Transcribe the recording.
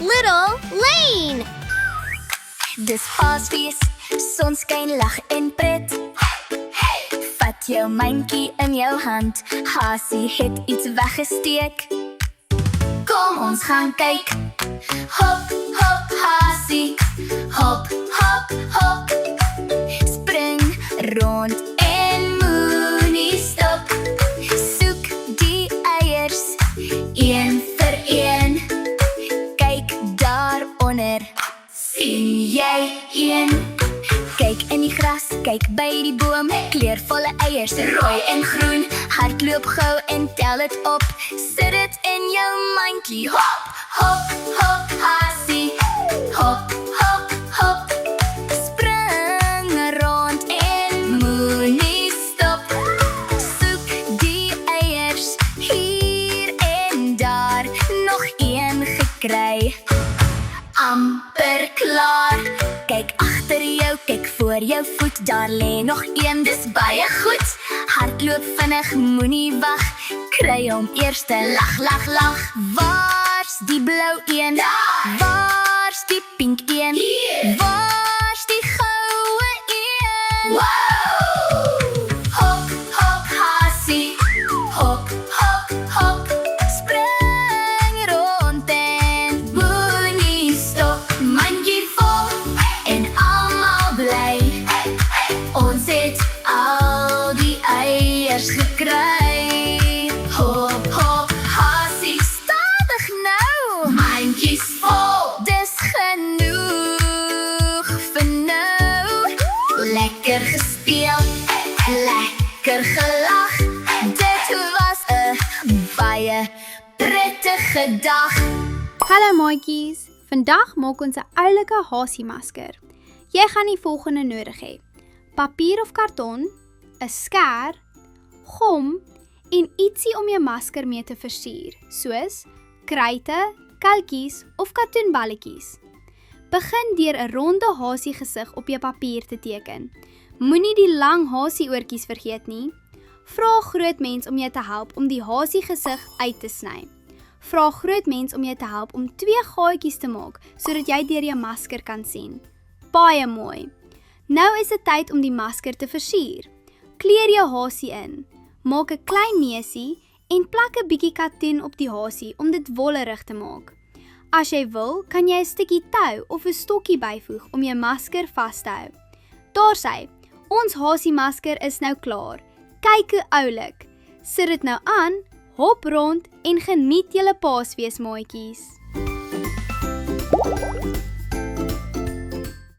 Little Lane. Dis Paasfees, sonskyn, lag en pret. Vat jou mandjie in jou hand, Hasie het iets weggesteek. Kom ons gaan kyk. Hop, hop, Hasie. Hop, hop, hop. Spring rond en moenie stop. Soek die eiers, een vir een. Kyk daaronder, sien jy een? Kyk in die gras, kyk by die boom, kleurvolle eiers, rooi en groen. Hardloop gou en tel dit op, sit dit in jou mandjie. Hop, hop, hop, Hasie. Hop, hop, hop. Spring rond en moenie stop. Soek die eiers, hier en daar, nog een gekry. Amper klaar. Kyk agter jou, kyk voor jou voet, daar lê nog een, dis baie goed. Hardloop vinnig, moenie wag, kry hom eers te lag, lag, lag. Waar's die blou een? Waar's die pink een? Waar's die goue een? Hop, hop, Hasie. Hop, hop, hop. Spring rond en moenie stop. Mandjie vol en almal bly. Ons het al die eiers gekry. Hop, hop, Hasie, stadig nou. Mandjies vol, dis genoeg vir nou. Lekker gespeel, lekker gelag. Dit was 'n baie prettige dag. Hallo maatjies, vandag maak ons 'n oulike Hasie-masker. Jy gaan die volgende nodig hê: papier of karton, 'n skêr, gom en ietsie om jou masker mee te versier, soos kruite, kalkies of katoenballetjies. Begin deur 'n ronde Hasie gesig op jou papier te teken. Moenie die lang Hasie-oortjies vergeet nie. Vra groot mens om jou te help om die Hasie gesig uit te sny. Vra groot mens om jou te help om 2 gaatjies te maak, sodat jy deur jou masker kan sien. Baie mooi. Nou is dit tyd om die masker te versier. Kleur jou Hasie in. Maak 'n klein neusie en plak 'n bietjie katoen op die Hasie om dit wollerig te maak. As jy wil, kan jy 'n stukkie tou of 'n stokkie byvoeg om jou masker vas te hou. Daar sy, ons Hasie-masker is nou klaar. Kyk hoe oulik. Sit dit nou aan, hop rond en geniet julle Paasfees maatjies.